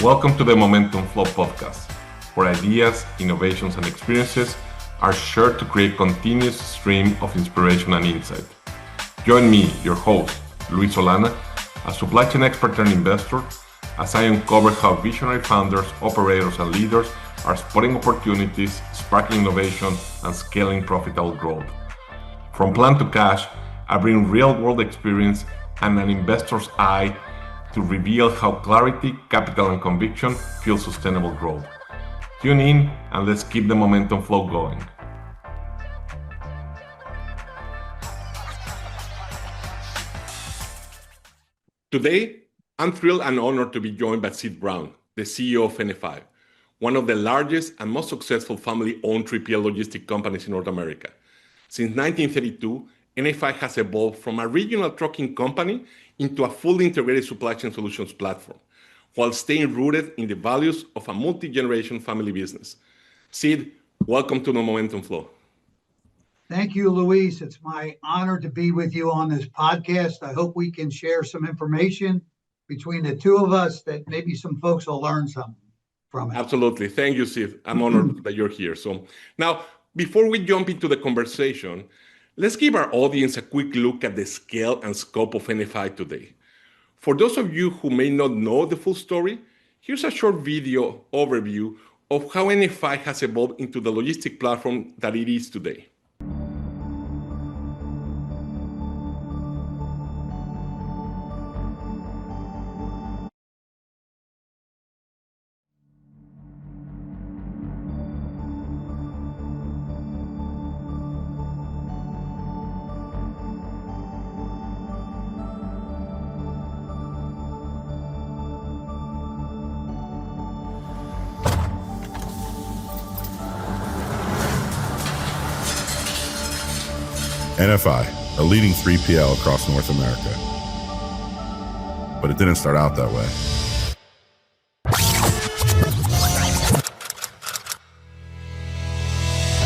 Welcome to the Momentum Flow podcast, where ideas, innovations, and experiences are shared to create a continuous stream of inspiration and insight. Join me, your host, Luis Solana, a supply chain expert and investor, as I uncover how visionary founders, operators, and leaders are spotting opportunities, sparking innovation, and scaling profitable growth. From plan to cash, I bring real-world experience and an investor's eye to reveal how clarity, capital, and conviction fuel sustainable growth. Tune in and let's keep the momentum flow going. Today, I'm thrilled and honored to be joined by Sid Brown, the CEO of NFI, one of the largest and most successful family-owned 3PL logistic companies in North America. Since 1932, NFI has evolved from a regional trucking company into a fully integrated supply chain solutions platform, while staying rooted in the values of a multi-generation family business. Sid, welcome to the Momentum Flow. Thank you, Luis. It's my honor to be with you on this podcast. I hope we can share some information between the two of us that maybe some folks will learn something from it. Absolutely. Thank you, Sid. I'm honored that you're here. So now, before we jump into the conversation, let's give our audience a quick look at the scale and scope of NFI today. For those of you who may not know the full story, here's a short video overview of how NFI has evolved into the logistic platform that it is today. NFI, a leading 3PL across North America. But it didn't start out that way.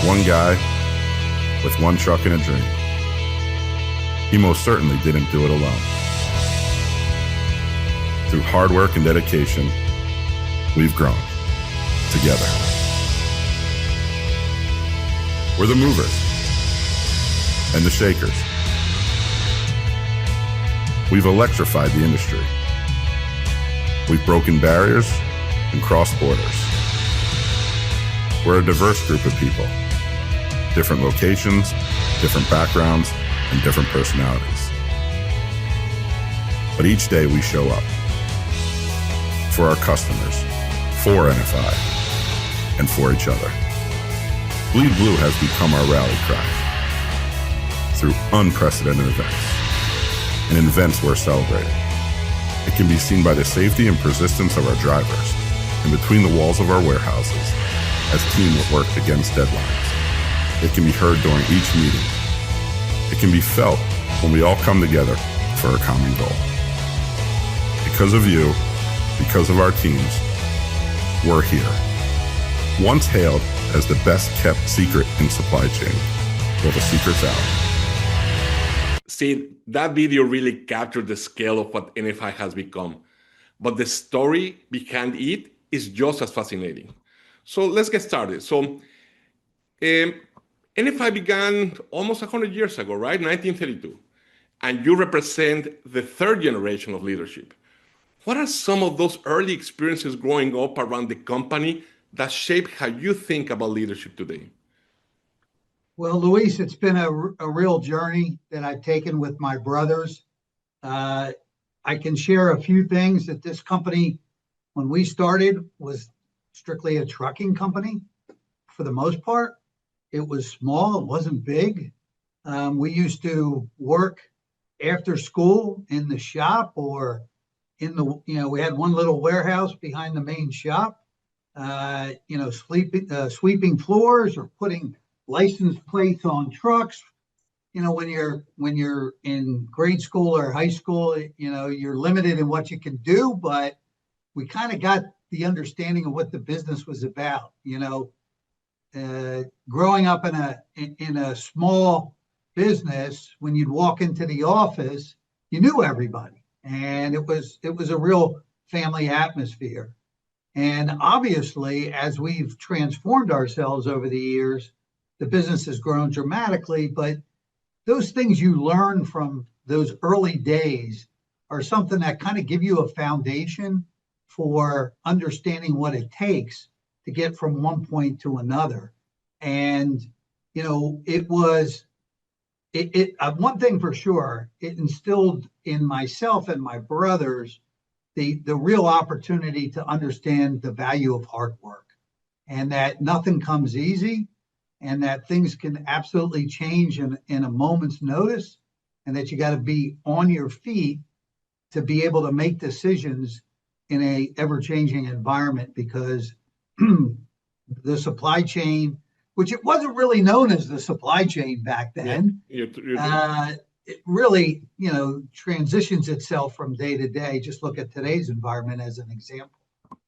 One guy with one truck and a dream. He most certainly didn't do it alone. Through hard work and dedication, we've grown together. We're the movers and the shakers. We've electrified the industry. We've broken barriers and crossed borders. We're a diverse group of people, different locations, different backgrounds, and different personalities. But each day we show up for our customers, for NFI, and for each other. Bleed Blue has become our rally cry. Through unprecedented events and events we're celebrating. It can be seen by the safety and persistence of our drivers and between the walls of our warehouses as teams work against deadlines. It can be heard during each meeting. It can be felt when we all come together for a common goal. Because of you, because of our teams, we're here. Once hailed as the best kept secret in supply chain, well, the secret's out. See, that video really captured the scale of what NFI has become, but the story behind it is just as fascinating. So let's get started. So NFI began almost 100 years ago, right? 1932. And you represent the third generation of leadership. What are some of those early experiences growing up around the company that shape how you think about leadership today? Well, Luis, it's been a real journey that I've taken with my brothers. I can share a few things that this company, when we started, was strictly a trucking company for the most part. It was small, it wasn't big. We used to work after school in the shop or in the, we had one little warehouse behind the main shop, sweeping floors or putting license plates on trucks. When you're in grade school or high school, you're limited in what you can do, but we kind of got the understanding of what the business was about. Growing up in a small business, when you'd walk into the office, you knew everybody, and it was a real family atmosphere. And obviously, as we've transformed ourselves over the years, the business has grown dramatically, but those things you learn from those early days are something that kind of give you a foundation for understanding what it takes to get from one point to another. And, it was, one thing for sure, it instilled in myself and my brothers the real opportunity to understand the value of hard work, and that nothing comes easy, and that things can absolutely change in a moment's notice, and that you got to be on your feet to be able to make decisions in a ever-changing environment, because the supply chain, which it wasn't really known as the supply chain back then, it really, transitions itself from day to day. Just look at today's environment as an example.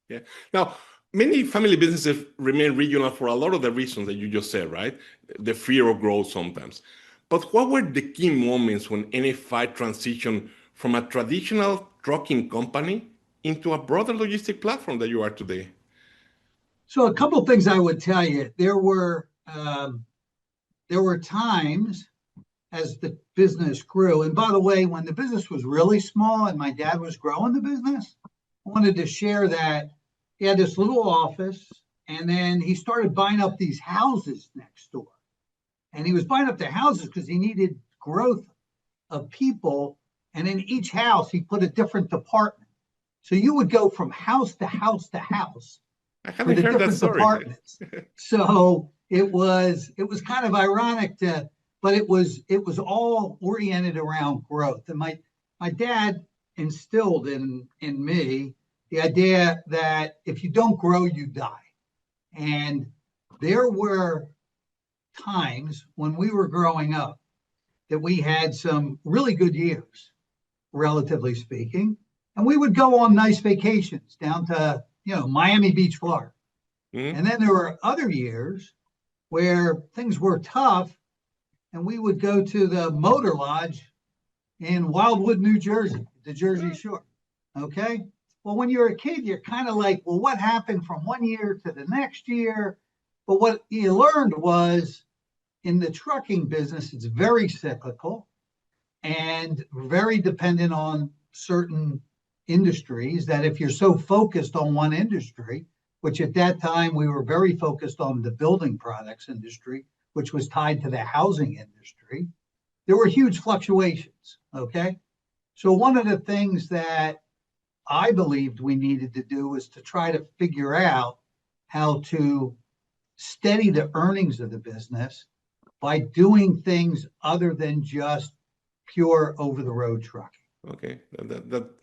Yeah. Now, many family businesses remain regional for a lot of the reasons that you just said, right? The fear of growth sometimes. But what were the key moments when NFI transitioned from a traditional trucking company into a broader logistic platform that you are today? So a couple of things I would tell you. There were times as the business grew. And by the way, when the business was really small and my dad was growing the business, I wanted to share that he had this little office, and then he started buying up these houses next door. And he was buying up the houses because he needed growth of people. And in each house, he put a different department. So you would go from house to house to house. I haven't heard that story. Departments. So it was kind of ironic but it was all oriented around growth. And my dad instilled in me the idea that if you don't grow, you die. And there were times when we were growing up that we had some really good years, relatively speaking, and we would go on nice vacations down to Miami Beach, Florida. Mm-hmm. And then there were other years where things were tough, and we would go to the Motor Lodge in Wildwood, New Jersey, the Jersey Shore. Okay. Well, when you're a kid, you're kind of like, well, what happened from one year to the next year? But what you learned was, in the trucking business, it's very cyclical and very dependent on certain industries, that if you're so focused on one industry, which at that time we were very focused on the building products industry, which was tied to the housing industry, there were huge fluctuations. Okay. So one of the things that I believed we needed to do was to try to figure out how to steady the earnings of the business by doing things other than just pure over-the-road trucking. Okay.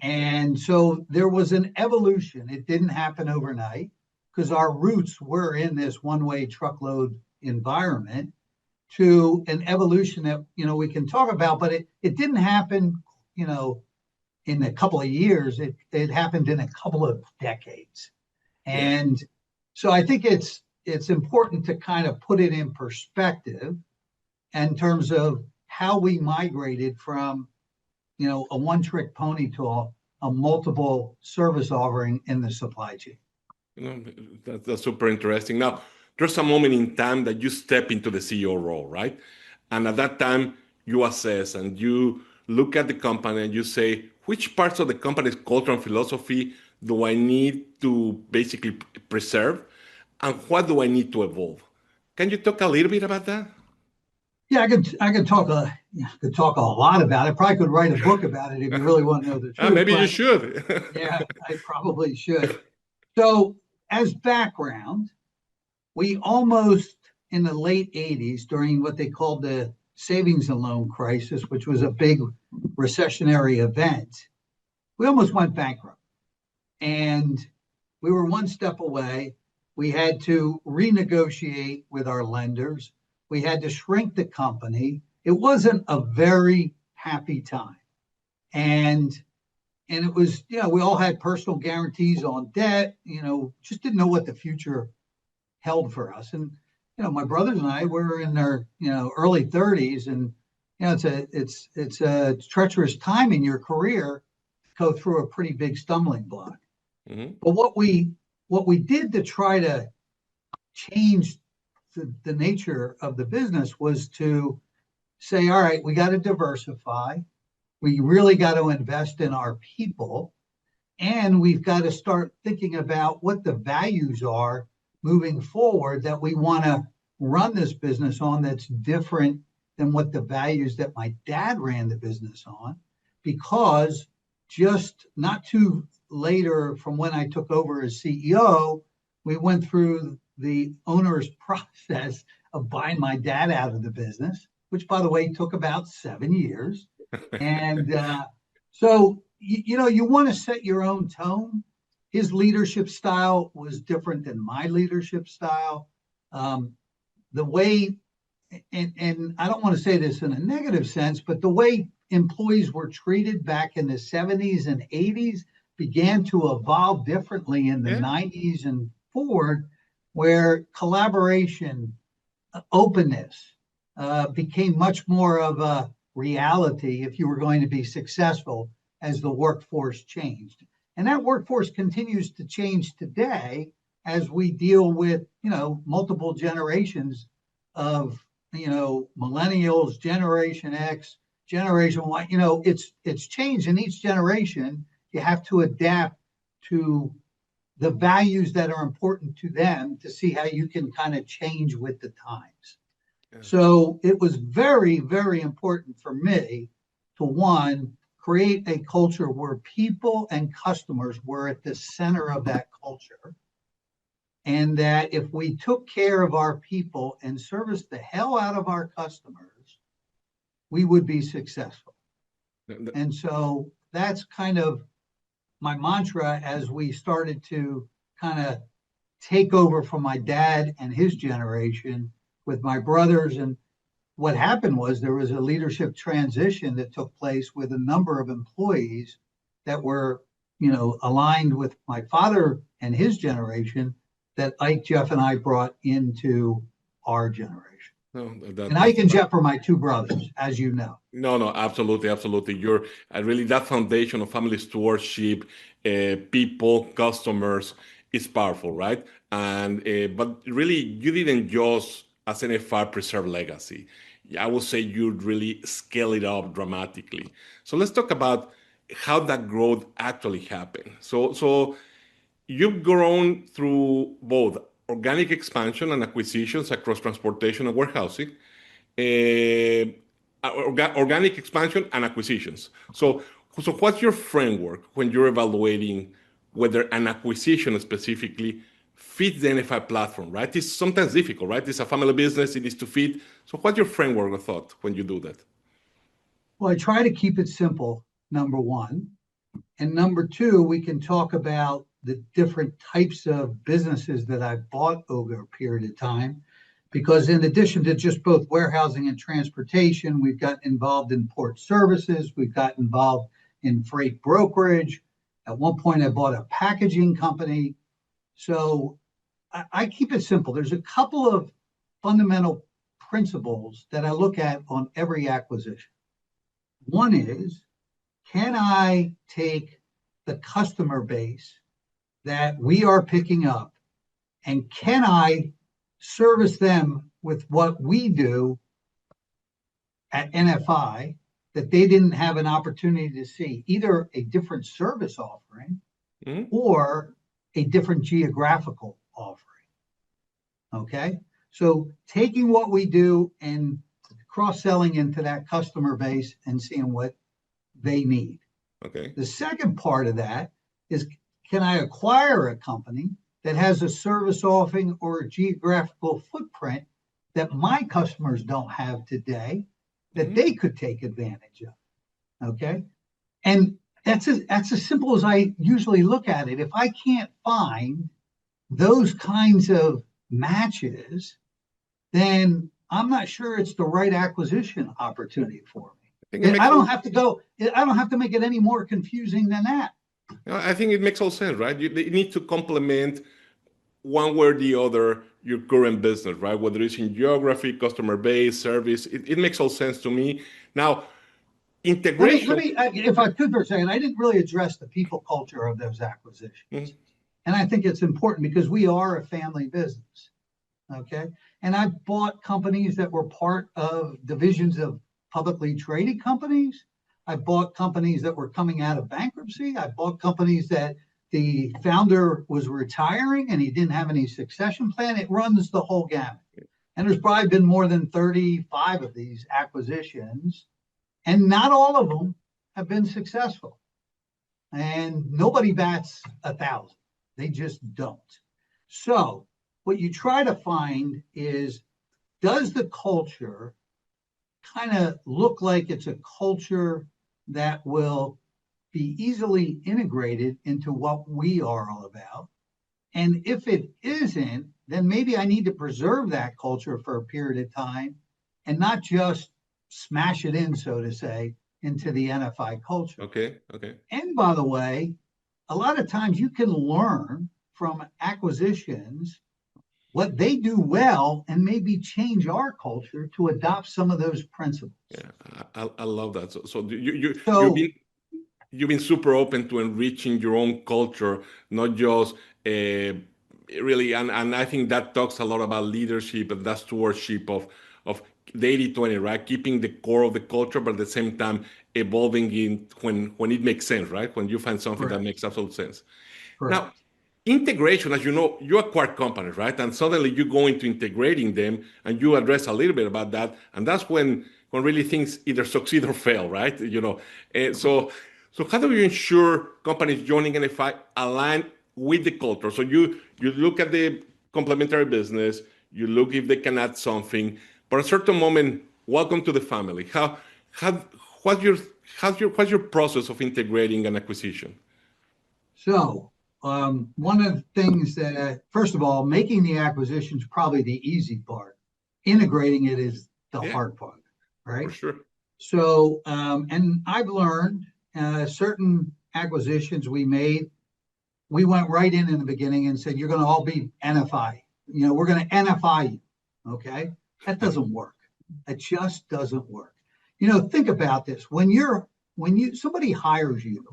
And so there was an evolution. It didn't happen overnight because our roots were in this one-way truckload environment, to an evolution that, we can talk about, but it didn't happen, in a couple of years. It happened in a couple of decades. And so I think it's important to kind of put it in perspective in terms of how we migrated from, a one-trick pony to a multiple service offering in the supply chain. That's super interesting. Now, there's a moment in time that you step into the CEO role, right? And at that time, you assess and you look at the company and you say, which parts of the company's culture and philosophy do I need to basically preserve? And what do I need to evolve? Can you talk a little bit about that? Yeah, I could talk a lot about it. Probably could write a book about it if you really want to know the truth. Maybe you should. Yeah, I probably should. So as background, we almost, in the late 80s, during what they called the savings and loan crisis, which was a big recessionary event, we almost went bankrupt. And we were one step away. We had to renegotiate with our lenders. We had to shrink the company. It wasn't a very happy time. And it was, we all had personal guarantees on debt, just didn't know what the future held for us. And, my brothers and I were in their, early 30s, and, it's a treacherous time in your career to go through a pretty big stumbling block. Mm-hmm. But what we what we did to try to change the nature of the business was to say, all right, we got to diversify. We really got to invest in our people. And we've got to start thinking about what the values are moving forward that we want to run this business on that's different than what the values that my dad ran the business on. Because just not too later from when I took over as CEO, we went through the owner's process of buying my dad out of the business, which, by the way, took about 7 years. And so, you want to set your own tone. His leadership style was different than my leadership style. The way, and I don't want to say this in a negative sense, but the way employees were treated back in the 70s and 80s began to evolve differently in the 90s and forward, where collaboration, openness became much more of a reality if you were going to be successful as the workforce changed. And that workforce continues to change today as we deal with, multiple generations of, millennials, Generation X, Generation Y. It's changed in each generation. You have to adapt to the values that are important to them to see how you can kind of change with the times. So it was very, very important for me to, one, create a culture where people and customers were at the center of that culture. And that if we took care of our people and serviced the hell out of our customers, we would be successful. And so that's kind of my mantra as we started to kind of take over from my dad and his generation with my brothers. And what happened was there was a leadership transition that took place with a number of employees that were, aligned with my father and his generation that Ike, Jeff, and I brought into our generation. And Ike and Jeff are my two brothers, as you know. No, absolutely. You're really that foundation of family stewardship, people, customers is powerful, right? And but really, you didn't just as NFR preserve legacy. I would say you'd really scale it up dramatically. So let's talk about how that growth actually happened. So you've grown through both organic expansion and acquisitions across transportation and warehousing. Organic expansion and acquisitions. So what's your framework when you're evaluating whether an acquisition specifically fits the NFI platform, right? It's sometimes difficult, right? It's a family business, it needs to fit. So what's your framework of thought when you do that? Well, I try to keep it simple, number one. And number two, we can talk about the different types of businesses that I've bought over a period of time. Because in addition to just both warehousing and transportation, we've got involved in port services, we've got involved in freight brokerage. At one point, I bought a packaging company. So I keep it simple. There's a couple of fundamental principles that I look at on every acquisition. One is, can I take the customer base that we are picking up and can I service them with what we do at NFI that they didn't have an opportunity to see, either a different service offering or a different geographical offering. Okay, so taking what we do and cross-selling into that customer base and seeing what they need. Okay. The second part of that is, can I acquire a company that has a service offering or a geographical footprint that my customers don't have today that they could take advantage of? Okay, and that's as simple as I usually look at it. If I can't find those kinds of matches, then I'm not sure it's the right acquisition opportunity for me. I don't have to make it any more confusing than that. I think it makes all sense, right? You need to complement one way or the other your current business, right? Whether it's in geography, customer base, service, it makes all sense to me. Now, integration. If I could for a second, I didn't really address the people culture of those acquisitions. And I think it's important because we are a family business. Okay. And I bought companies that were part of divisions of publicly traded companies. I bought companies that were coming out of bankruptcy. I bought companies that the founder was retiring and he didn't have any succession plan. It runs the whole gamut. And there's probably been more than 35 of these acquisitions, and not all of them have been successful. And nobody bats 1,000. They just don't. So what you try to find is, does the culture kind of look like it's a culture that will be easily integrated into what we are all about? And if it isn't, then maybe I need to preserve that culture for a period of time and not just smash it in, so to say, into the NFI culture. Okay. And by the way, a lot of times you can learn from acquisitions what they do well and maybe change our culture to adopt some of those principles. Yeah, I love that. So you've been super open to enriching your own culture, not just really, and I think that talks a lot about leadership and that stewardship of the 80-20, right? Keeping the core of the culture, but at the same time evolving in when it makes sense, right? When you find something that makes absolute sense. Now, integration, as you know, you acquire companies, right? And suddenly you go into integrating them, and you address a little bit about that, and that's when really things either succeed or fail, right? So how do you ensure companies joining NFI align with the culture? So you look at the complementary business, you look if they can add something, but at a certain moment, welcome to the family. What's your process of integrating an acquisition? So one of the things that, first of all, making the acquisition is probably the easy part. Integrating it is the hard part, right? For sure. So, and I've learned certain acquisitions we made, we went right in the beginning and said, you're going to all be NFI. We're going to NFI you. Okay. That doesn't work. It just doesn't work. Think about this. When somebody hires you,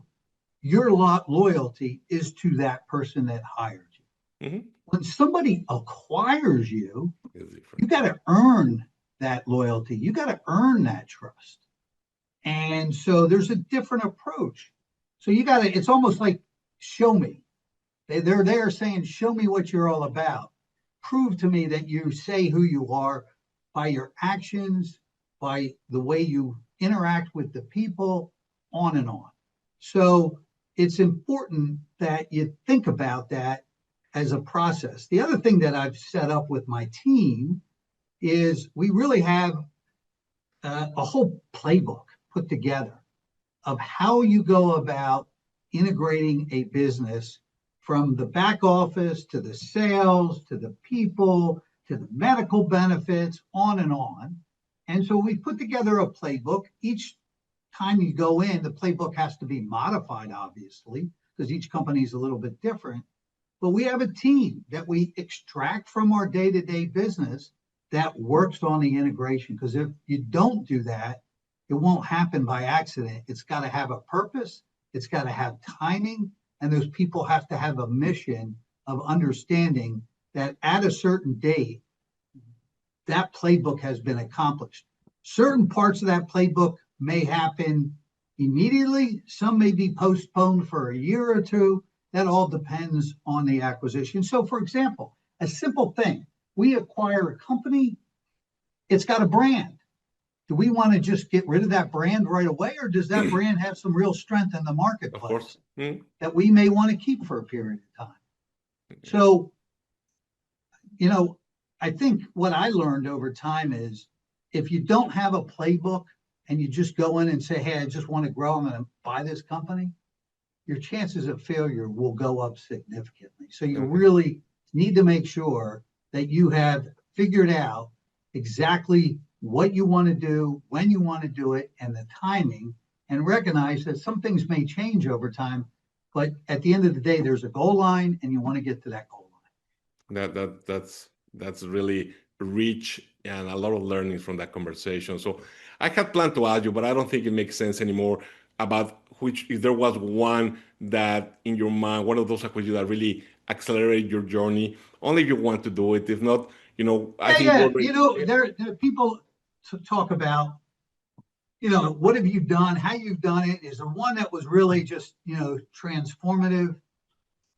your loyalty is to that person that hired you. Mm-hmm. When somebody acquires you, you got to earn that loyalty. You got to earn that trust. And so there's a different approach. So it's almost like, show me. They're there saying, show me what you're all about. Prove to me that you say who you are by your actions, by the way you interact with the people, on and on. So it's important that you think about that as a process. The other thing that I've set up with my team is we really have a whole playbook put together of how you go about integrating a business from the back office to the sales, to the people, to the medical benefits, on and on. And so we put together a playbook. Each time you go in, the playbook has to be modified, obviously, because each company is a little bit different. But we have a team that we extract from our day-to-day business that works on the integration. Because if you don't do that, it won't happen by accident. It's got to have a purpose. It's got to have timing. And those people have to have a mission of understanding that at a certain date, that playbook has been accomplished. Certain parts of that playbook may happen immediately. Some may be postponed for a year or two. That all depends on the acquisition. So, for example, a simple thing, we acquire a company, it's got a brand. Do we want to just get rid of that brand right away, or does that brand have some real strength in the marketplace? Of course. That we may want to keep for a period of time? So, I think what I learned over time is if you don't have a playbook and you just go in and say, hey, I just want to grow, I'm going to buy this company, your chances of failure will go up significantly. So you really need to make sure that you have figured out exactly what you want to do, when you want to do it, and the timing, and recognize that some things may change over time, but at the end of the day, there's a goal line and you want to get to that goal line. That's really rich and a lot of learning from that conversation. So I had planned to ask you, but I don't think it makes sense anymore about if there was one that in your mind, one of those acquisitions that really accelerate your journey, only if you want to do it. If not, I think Yeah. There are people to talk about, what have you done, how you've done it. Is there one that was really just, transformative?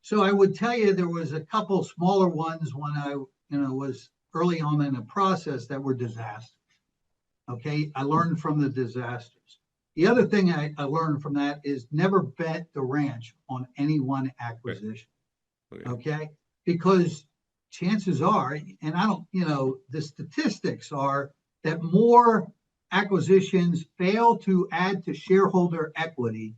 So I would tell you there was a couple smaller ones when I, was early on in the process that were disasters. Okay. I learned from the disasters. The other thing I learned from that is never bet the ranch on any one acquisition. Okay. Because chances are, and I don't, the statistics are that more acquisitions fail to add to shareholder equity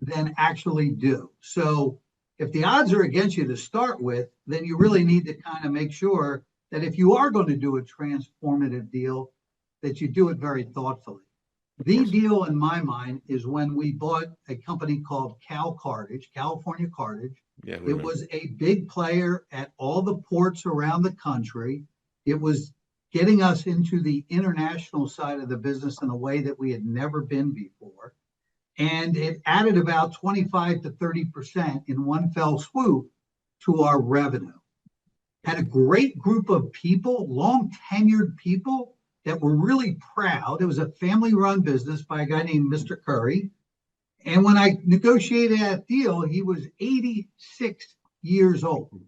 than actually do. So if the odds are against you to start with, then you really need to kind of make sure that if you are going to do a transformative deal, that you do it very thoughtfully. The deal in my mind is when we bought a company called California Cartage. Yeah, it was a big player at all the ports around the country. It was getting us into the international side of the business in a way that we had never been before. And it added about 25 to 30% in one fell swoop to our revenue. Had a great group of people, long tenured people that were really proud. It was a family-run business by a guy named Mr. Curry. And when I negotiated that deal, he was 86 years old.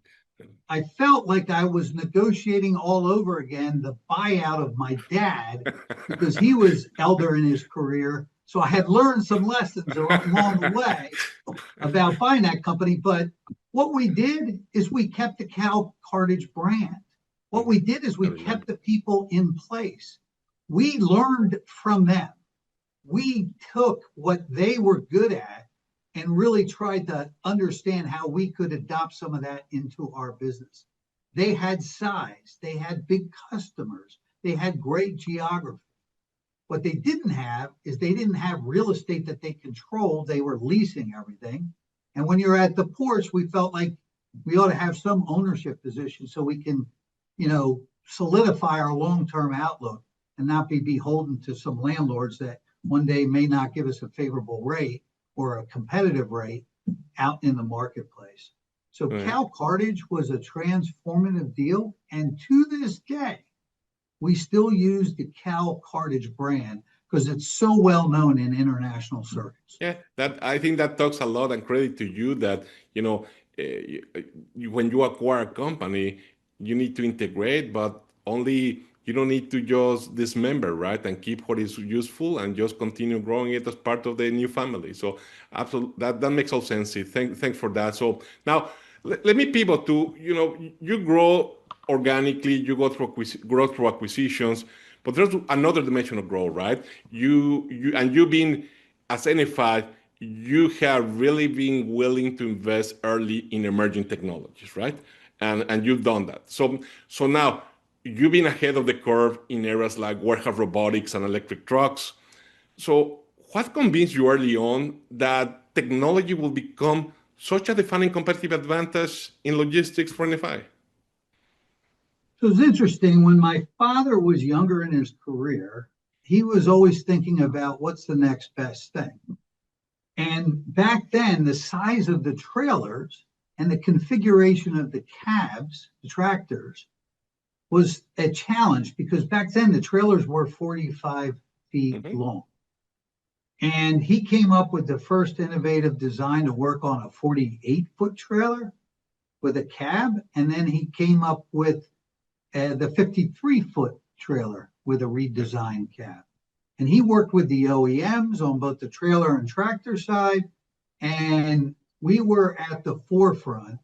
I felt like I was negotiating all over again the buyout of my dad because he was elder in his career. So I had learned some lessons along the way about buying that company. But what we did is we kept the Cal Cartage brand. What we did is we kept the people in place. We learned from them. We took what they were good at and really tried to understand how we could adopt some of that into our business. They had size, they had big customers, they had great geography. What they didn't have is they didn't have real estate that they controlled. They were leasing everything. And when you're at the ports, we felt like we ought to have some ownership position so we can, solidify our long-term outlook and not be beholden to some landlords that one day may not give us a favorable rate or a competitive rate out in the marketplace. So Cal Cartage was a transformative deal. And to this day, we still use the Cal Cartage brand because it's so well known in international circuits. Yeah, I think that talks a lot, and credit to you that, when you acquire a company, you need to integrate, but you don't need to just dismember, right? And keep what is useful and just continue growing it as part of the new family. So absolutely, that makes all sense. Thanks for that. So now let me pivot to, you grow organically, you go through acquisitions, but there's another dimension of growth, right? You've been, as NFI, you have really been willing to invest early in emerging technologies, right? And you've done that. So now you've been ahead of the curve in areas like warehouse robotics and electric trucks. So what convinced you early on that technology will become such a defining competitive advantage in logistics for NFI? So it's interesting. When my father was younger in his career, he was always thinking about what's the next best thing. And back then, the size of the trailers and the configuration of the cabs, the tractors, was a challenge because back then the trailers were 45 feet long. And he came up with the first innovative design to work on a 48-foot trailer with a cab. And then he came up with the 53-foot trailer with a redesigned cab. And he worked with the OEMs on both the trailer and tractor side. And we were at the forefront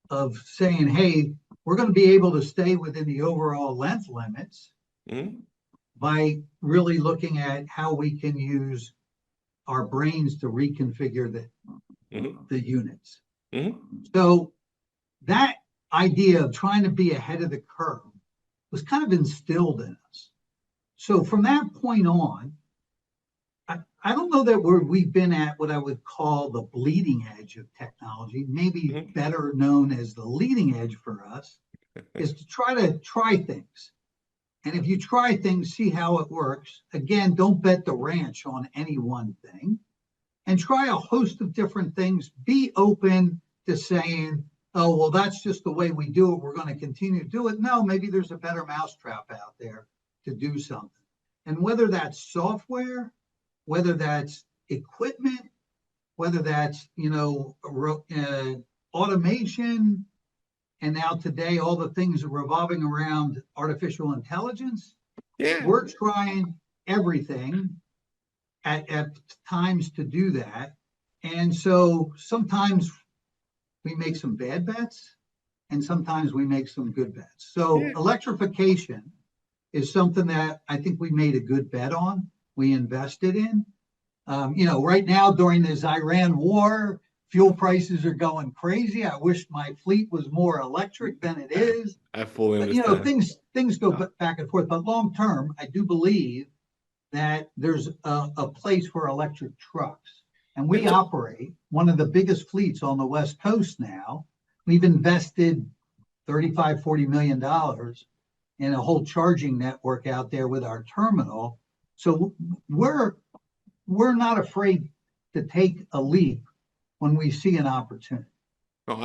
of saying, hey, we're going to be able to stay within the overall length limits by really looking at how we can use our brains to reconfigure the units. So that idea of trying to be ahead of the curve was kind of instilled in us. So from that point on, I don't know that we've been at what I would call the bleeding edge of technology, maybe better known as the leading edge for us, is to try things. And if you try things, see how it works. Again, don't bet the ranch on any one thing. And try a host of different things. Be open to saying, oh, well, that's just the way we do it. We're going to continue to do it. No, maybe there's a better mousetrap out there to do something. And whether that's software, whether that's equipment, whether that's, automation, and now today, all the things are revolving around artificial intelligence. Yeah. We're trying everything at times to do that. And so sometimes we make some bad bets and sometimes we make some good bets. So electrification is something that I think we made a good bet on. We invested in. Right now during this Iran war, fuel prices are going crazy. I wish my fleet was more electric than it is. I fully understand. Things go back and forth. But long term, I do believe that there's a place for electric trucks. And we operate one of the biggest fleets on the West Coast now. We've invested $35-40 million in a whole charging network out there with our terminal. So we're not afraid to take a leap when we see an opportunity. No,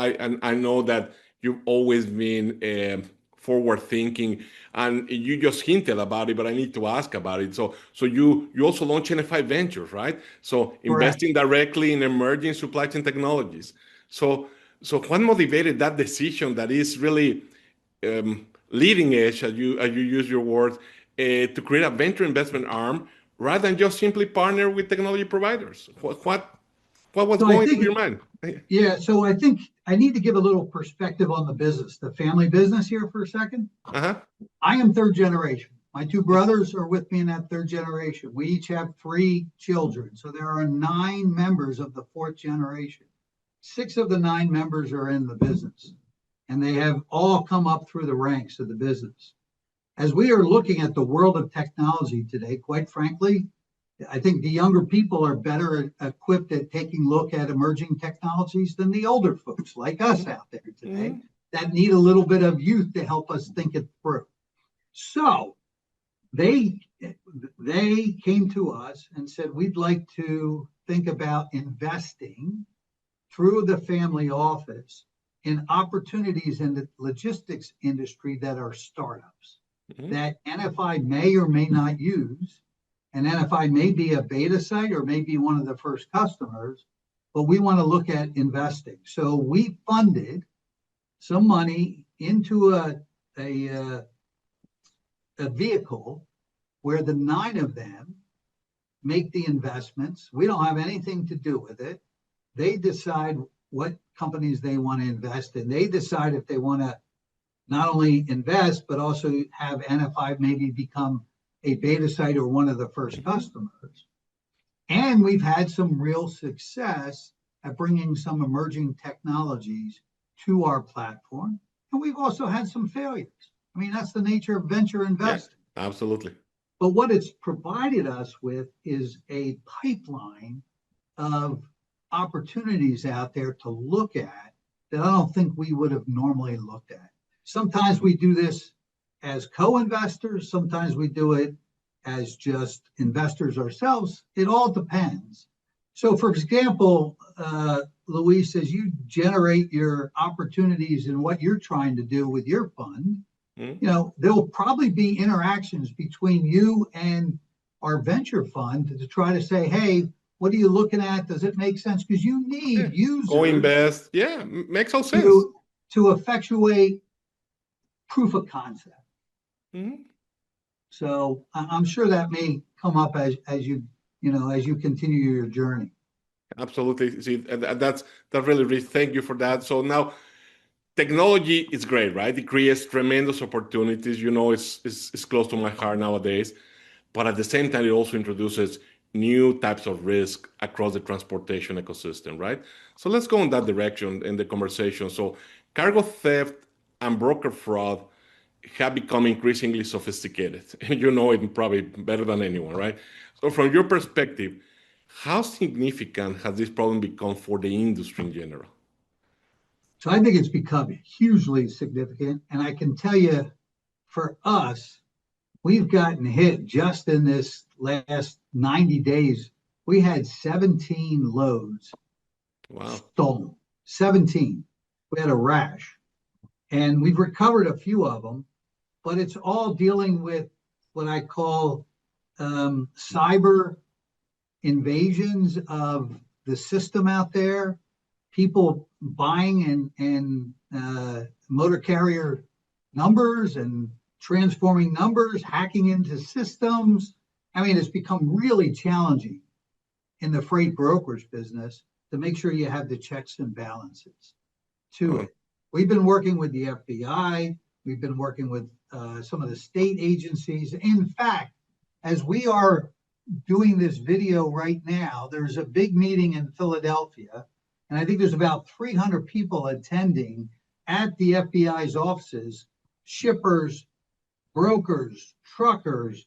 I know that you've always been forward thinking, and you just hinted about it, but I need to ask about it. So you also launched NFI Ventures, right? So investing directly in emerging supply chain technologies. So what motivated that decision that is really leading edge, as you use your words, to create a venture investment arm rather than just simply partner with technology providers? What was going through your mind? Yeah, so I think I need to give a little perspective on the business, the family business here for a second. Uh-huh. I am third generation. My two brothers are with me in that third generation. We each have 3 children. So there are 9 members of the 4th generation. 6 of the 9 members are in the business, and they have all come up through the ranks of the business. As we are looking at the world of technology today, quite frankly, I think the younger people are better equipped at taking a look at emerging technologies than the older folks like us out there today that need a little bit of youth to help us think it through. So they came to us and said, we'd like to think about investing through the family office in opportunities in the logistics industry that are startups that NFI may or may not use. And NFI may be a beta site or may be one of the first customers, but we want to look at investing. So we funded some money into a vehicle where the 9 of them make the investments. We don't have anything to do with it. They decide what companies they want to invest in. They decide if they want to not only invest, but also have NFI maybe become a beta site or one of the first customers. And we've had some real success at bringing some emerging technologies to our platform. And we've also had some failures. I mean, that's the nature of venture investing. Yeah, absolutely. But what it's provided us with is a pipeline of opportunities out there to look at that I don't think we would have normally looked at. Sometimes we do this as co-investors, sometimes we do it as just investors ourselves. It all depends. So for example, Luis, as you generate your opportunities in what you're trying to do with your fund, there'll probably be interactions between you and our venture fund to try to say, hey, what are you looking at? Does it make sense? Because you need users. Co-invest. Yeah, makes all sense. To effectuate proof of concept. So I'm sure that may come up as you continue your journey. Absolutely. See, that really thank you for that. So now, technology is great, right? It creates tremendous opportunities. It's close to my heart nowadays, but at the same time, it also introduces new types of risk across the transportation ecosystem, right? So let's go in that direction in the conversation. So cargo theft and broker fraud have become increasingly sophisticated. You know it probably better than anyone, right? So from your perspective, how significant has this problem become for the industry in general? So I think it's become hugely significant. And I can tell you, for us, we've gotten hit just in this last 90 days. We had 17 loads stolen, 17. we had a rash, and we've recovered a few of them, but it's all dealing with what I call cyber invasions of the system out there, people buying and motor carrier numbers and transforming numbers, hacking into systems. I mean, it's become really challenging in the freight brokerage business to make sure you have the checks and balances to it. We've been working with the FBI. We've been working with some of the state agencies. In fact, as we are doing this video right now, there's a big meeting in Philadelphia, and I think there's about 300 people attending at the FBI's offices, shippers, brokers, truckers,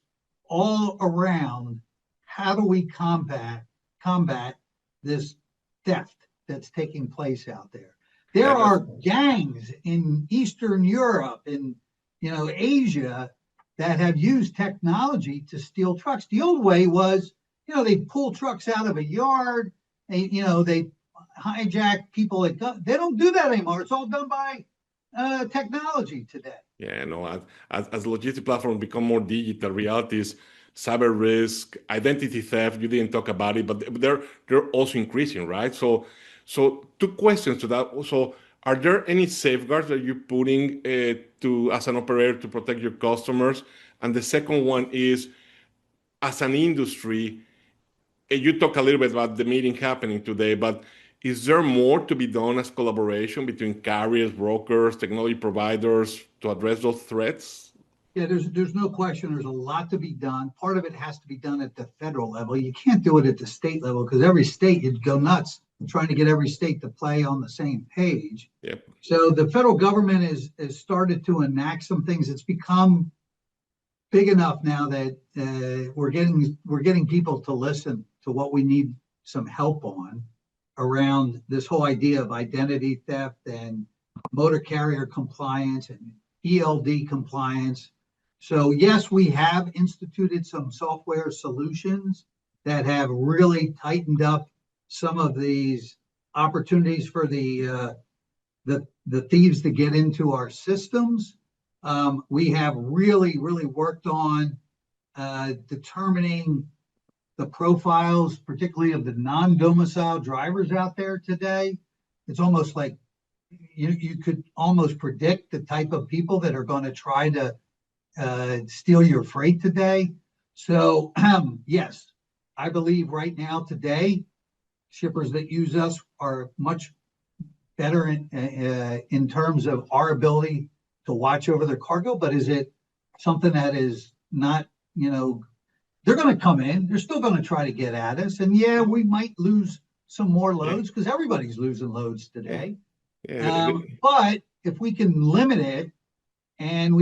all around. How do we combat this theft that's taking place out there? There are gangs in Eastern Europe and Asia that have used technology to steal trucks. The old way was, they pull trucks out of a yard, they hijack people. They don't do that anymore. It's all done by technology today. Yeah, no. As logistic platforms become more digital, realities, cyber risk, identity theft. You didn't talk about it, but they're also increasing, right? So two questions to that. So, are there any safeguards that you're putting as an operator to protect your customers? And the second one is, as an industry, you talk a little bit about the meeting happening today, but is there more to be done as collaboration between carriers, brokers, technology providers to address those threats? Yeah, there's no question. There's a lot to be done. Part of it has to be done at the federal level. You can't do it at the state level because every state, you'd go nuts trying to get every state to play on the same page. Yep. So the federal government has started to enact some things. It's become big enough now that we're getting people to listen to what we need some help on around this whole idea of identity theft and motor carrier compliance and ELD compliance. So yes, we have instituted some software solutions that have really tightened up some of these opportunities for the thieves to get into our systems. We have really worked on determining the profiles, particularly of the non-domicile drivers out there today. It's almost like you could almost predict the type of people that are going to try to steal your freight today. So yes, I believe right now today, shippers that use us are much better in terms of our ability to watch over their cargo. But is it something that is not, they're going to come in, they're still going to try to get at us. And yeah, we might lose some more loads because everybody's losing loads today. But if we can limit it and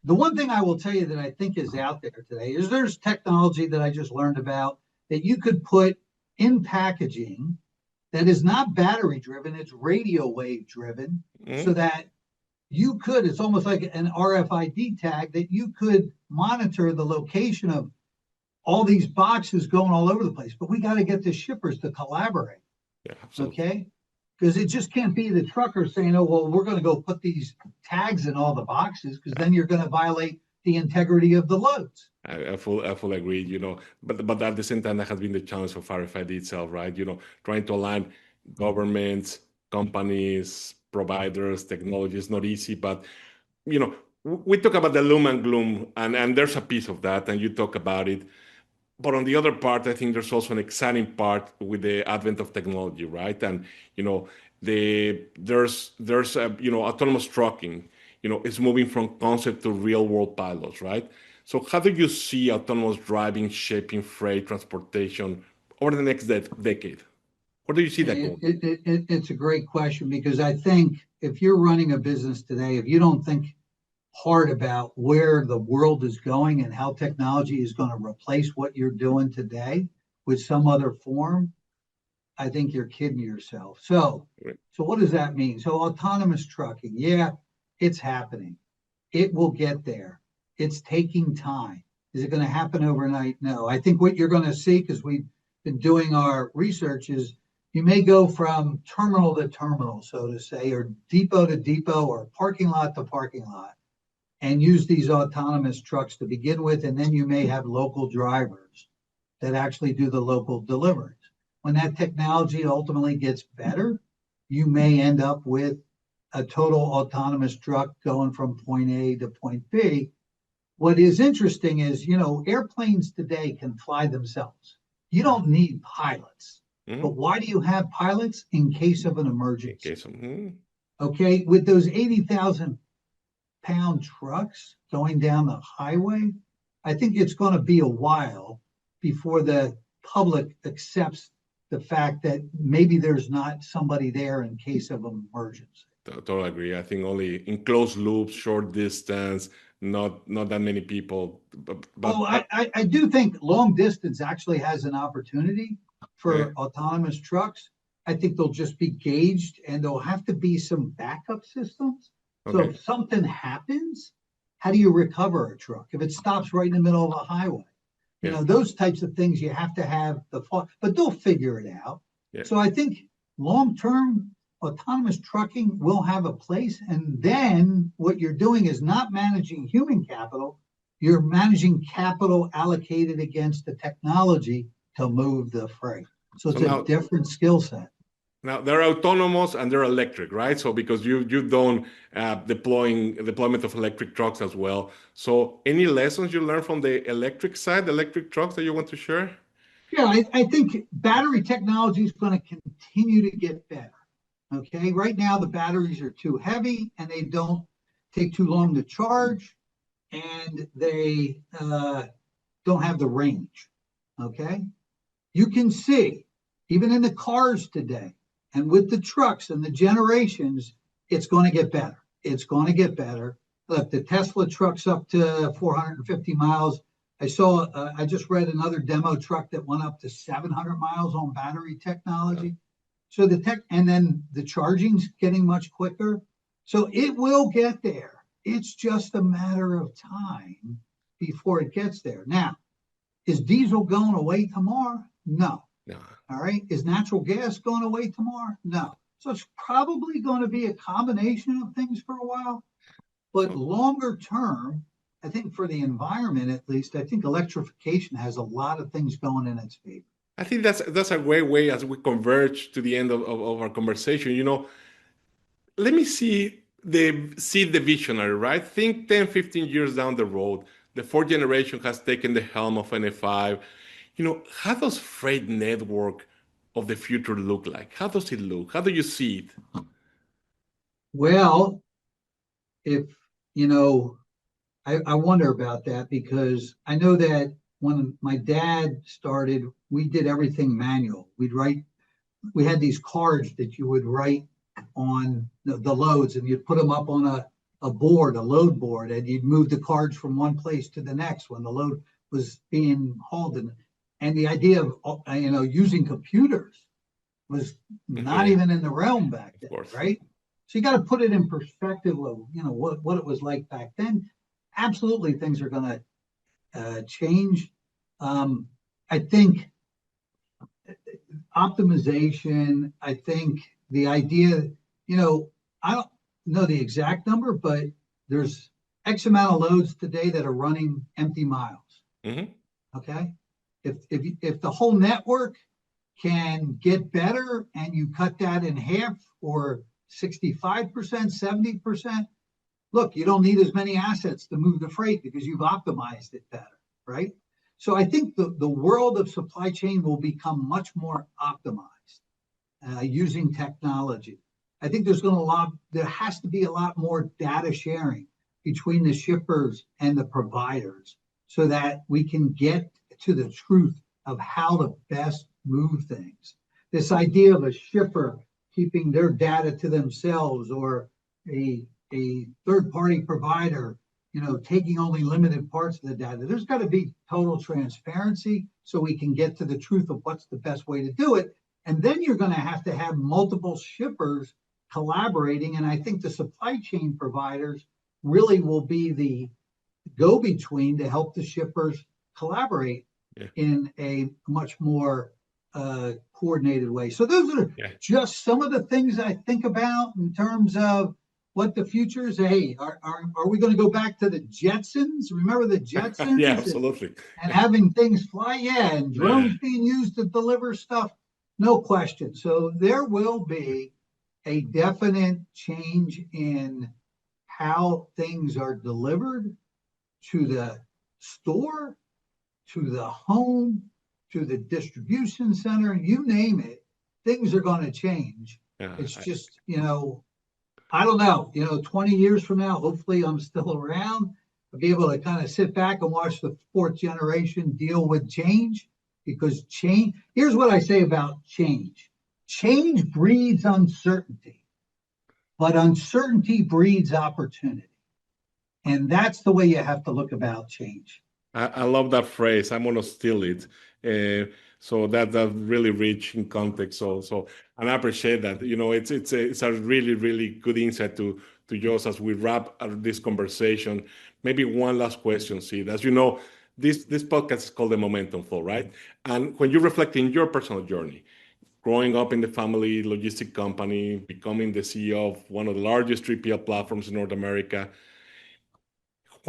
the one thing I will tell you that I think is out there today is there's technology that I just learned about that you could put in packaging that is not battery driven, it's radio wave driven, so that you could, it's almost like an RFID tag that you could monitor the location of all these boxes going all over the place. But we got to get the shippers to collaborate. Yeah, absolutely. Okay? Because it just can't be the trucker saying, oh, well, we're going to go put these tags in all the boxes because then you're going to violate the integrity of the loads. I fully agree, but at the same time, that has been the challenge of RFID itself, right? Trying to align governments, companies, providers, technology is not easy, but, we talk about the loom and gloom, and there's a piece of that, and you talk about it. But on the other part, I think there's also an exciting part with the advent of technology, right? And, there's autonomous trucking, it's moving from concept to real world pilots, right? So how do you see autonomous driving shaping freight transportation over the next decade? Where do you see that going? It's a great question, because I think if you're running a business today, if you don't think hard about where the world is going and how technology is going to replace what you're doing today with some other form, I think you're kidding yourself. So what does that mean? So autonomous trucking, yeah, it's happening. It will get there. It's taking time. Is it going to happen overnight? No. I think what you're going to see, because we've been doing our research, is you may go from terminal to terminal, so to say, or depot to depot, or parking lot to parking lot, and use these autonomous trucks to begin with, and then you may have local drivers that actually do the local deliveries. When that technology ultimately gets better, you may end up with a total autonomous truck going from point A to point B. What is interesting is, airplanes today can fly themselves. You don't need pilots. Mhm. But why do you have pilots? In case of an emergency. Mhm. Okay, with those 80,000-pound trucks going down the highway, I think it's going to be a while before the public accepts the fact that maybe there's not somebody there in case of an emergency. Totally agree. I think only in closed loops, short distance, not that many people. I do think long distance actually has an opportunity for Yeah. autonomous trucks. I think they'll just be gauged, and there'll have to be some backup systems. So Okay. if something happens, how do you recover a truck? If it stops right in the middle of a highway, Yeah. those types of things you have to have but they'll figure it out. Yeah. So I think long-term autonomous trucking will have a place. And then what you're doing is not managing human capital. You're managing capital allocated against the technology to move the freight. So it's a different skill set. Now they're autonomous and they're electric, right? So because you've done deployment of electric trucks as well. So any lessons you learned from the electric side, electric trucks that you want to share? Yeah, I think battery technology is going to continue to get better. Okay, right now the batteries are too heavy and they don't take too long to charge, and they don't have the range. Okay, you can see even in the cars today and with the trucks and the generations, it's going to get better. It's going to get better. Look, the Tesla truck's up to 450 miles. I just read another demo truck that went up to 700 miles on battery technology. So and then the charging's getting much quicker. So it will get there. It's just a matter of time before it gets there. Now, is diesel going away tomorrow? No. All right. Is natural gas going away tomorrow? No. So it's probably going to be a combination of things for a while. But longer term, I think for the environment, at least, I think electrification has a lot of things going in its favor. I think that's a great way as we converge to the end of our conversation. Let me see the visionary, right? Think 10, 15 years down the road, the fourth generation has taken the helm of NFI. How does freight network of the future look like? How does it look? How do you see it? Well, I wonder about that, because I know that when my dad started, we did everything manual. We had these cards that you would write on the loads, and you'd put them up on a load board, and you'd move the cards from one place to the next when the load was being hauled. And the idea of using computers was not even in the realm back then, right? So you got to put it in perspective of what it was like back then. Absolutely, things are going to change. I think optimization. I think the idea. I don't know the exact number, but there's X amount of loads today that are running empty miles. Mm-hmm. Okay. If the whole network can get better and you cut that in half, or 65%, 70%, look, you don't need as many assets to move the freight because you've optimized it better, right? So I think the world of supply chain will become much more optimized using technology. I think there has to be a lot more data sharing between the shippers and the providers so that we can get to the truth of how to best move things. This idea of a shipper keeping their data to themselves, or a third-party provider, taking only limited parts of the data. There's got to be total transparency so we can get to the truth of what's the best way to do it. And then you're going to have multiple shippers collaborating. And I think the supply chain providers really will be the go-between to help the shippers collaborate in a much more coordinated way. So those are just some of the things I think about in terms of what the future is. Hey, are we going to go back to the Jetsons? Remember the Jetsons? Yeah, absolutely. And having things fly, and drones being used to deliver stuff, no question. So there will be a definite change in how things are delivered to the store, to the home, to the distribution center, you name it, things are going to change. It's just, I don't know, 20 years from now, hopefully I'm still around. I'll be able to kind of sit back and watch the fourth generation deal with change, because change, here's what I say about change. Change breeds uncertainty, but uncertainty breeds opportunity. And that's the way you have to look about change. I love that phrase. I'm going to steal it. So that's really rich in context. So and I appreciate that. It's a really, really good insight to yours as we wrap this conversation. Maybe one last question, Sid. As you know, this podcast is called The Momentum Flow, right? And when you reflect in your personal journey, growing up in the family logistic company, becoming the CEO of one of the largest 3PL platforms in North America,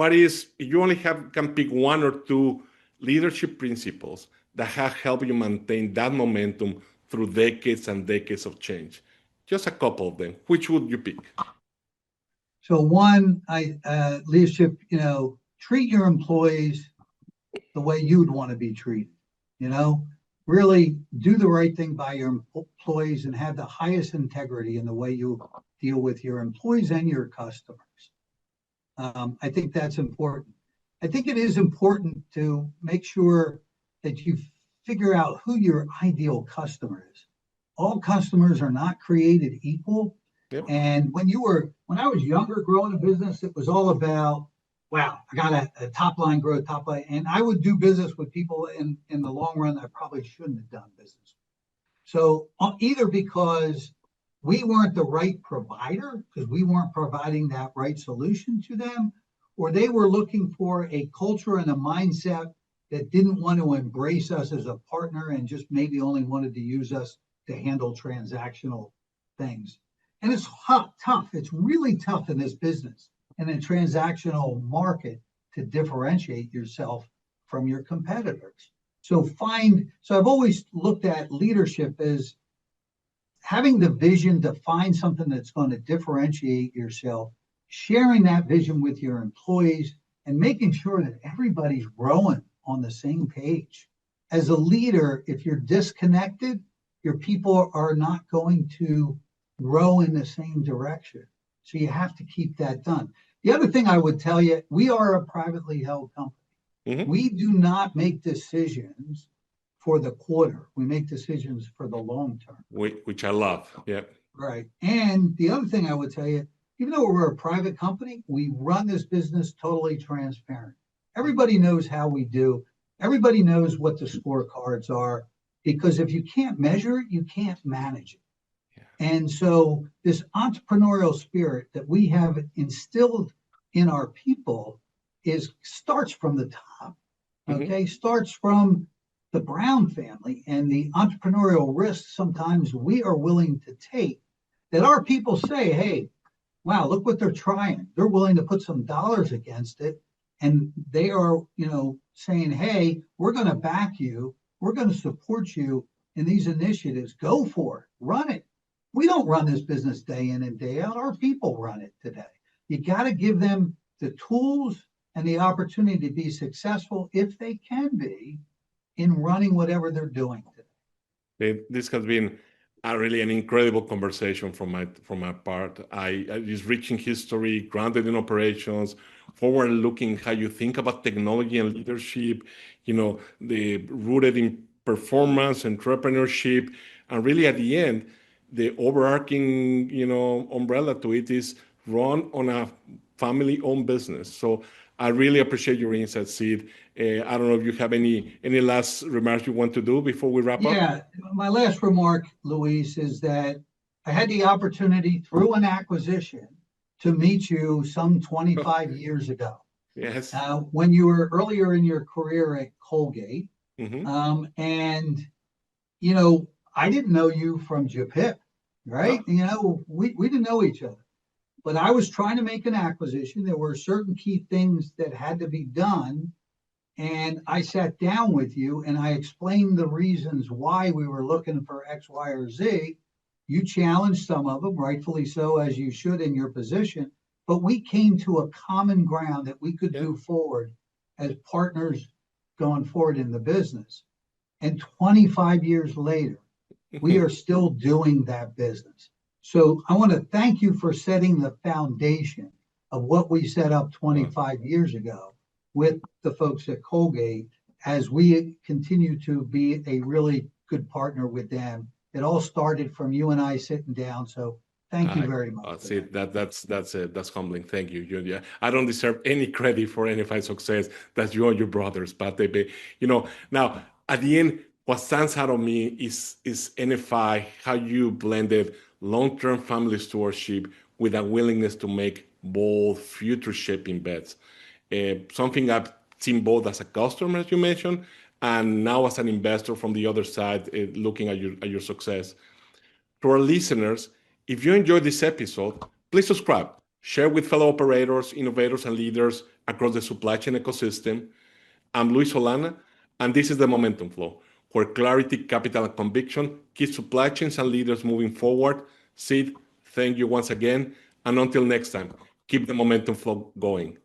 if you only can pick one or two leadership principles that have helped you maintain that momentum through decades and decades of change, just a couple of them, which would you pick? So one, leadership, treat your employees the way you'd want to be treated, really do the right thing by your employees and have the highest integrity in the way you deal with your employees and your customers. I think that's important. I think it is important to make sure that you figure out who your ideal customer is. All customers are not created equal. Yep. And when I was younger growing a business, it was all about, wow, I got a top line growth, and I would do business with people in the long run I probably shouldn't have done business with. So either because we weren't the right provider, because we weren't providing that right solution to them, or they were looking for a culture and a mindset that didn't want to embrace us as a partner and just maybe only wanted to use us to handle transactional things. And it's tough. It's really tough in this business and in transactional market to differentiate yourself from your competitors. So I've always looked at leadership as having the vision to find something that's going to differentiate yourself, sharing that vision with your employees, and making sure that everybody's rowing on the same page. As a leader, if you're disconnected, your people are not going to row in the same direction. So you have to keep that done. The other thing I would tell you, we are a privately held company. Mm-hmm. We do not make decisions for the quarter. We make decisions for the long term. Which I love. Yeah. Right. And the other thing I would tell you, even though we're a private company, we run this business totally transparent. Everybody knows how we do. Everybody knows what the scorecards are, because if you can't measure it, you can't manage it. Yeah. And so this entrepreneurial spirit that we have instilled in our people starts from the top. Okay, starts from the Brown family and the entrepreneurial risks sometimes we are willing to take, that our people say, hey, wow, look what they're trying. They're willing to put some dollars against it. And they are, saying, hey, we're going to back you. We're going to support you in these initiatives. Go for it. Run it. We don't run this business day in and day out. Our people run it today. You got to give them the tools and the opportunity to be successful, if they can be, in running whatever they're doing today. This has been really an incredible conversation from my part. It's rich in history, grounded in operations, forward-looking how you think about technology and leadership, the rooted in performance, entrepreneurship, and really at the end, the overarching, umbrella to it is run on a family-owned business. So I really appreciate your insights, Sid. I don't know if you have any last remarks you want to do before we wrap up? Yeah, my last remark, Luis, is that I had the opportunity through an acquisition to meet you some 25 years ago. Yes. When you were earlier in your career at Colgate. Mm-hmm. And I didn't know you from Japip, right? We didn't know each other, but I was trying to make an acquisition. There were certain key things that had to be done. And I sat down with you and I explained the reasons why we were looking for X, Y, or Z. You challenged some of them, rightfully so, as you should in your position. But we came to a common ground that we could move forward as partners going forward in the business. And 25 years later, we are still doing that business. So I want to thank you for setting the foundation of what we set up 25 years ago with the folks at Colgate as we continue to be a really good partner with them. It all started from you and I sitting down. So thank you very much. See, that's humbling. Thank you. I don't deserve any credit for NFI success. That's you and your brothers. But now at the end, what stands out of me is NFI, how you blended long-term family stewardship with a willingness to make bold, future-shaping bets. Something I've seen both as a customer, as you mentioned, and now as an investor from the other side, looking at your success. To our listeners, if you enjoyed this episode, please subscribe, share with fellow operators, innovators, and leaders across the supply chain ecosystem. I'm Luis Solana, and this is the Momentum Flow, where clarity, capital, and conviction keep supply chains and leaders moving forward. Sid, thank you once again, and until next time, keep the Momentum Flow going.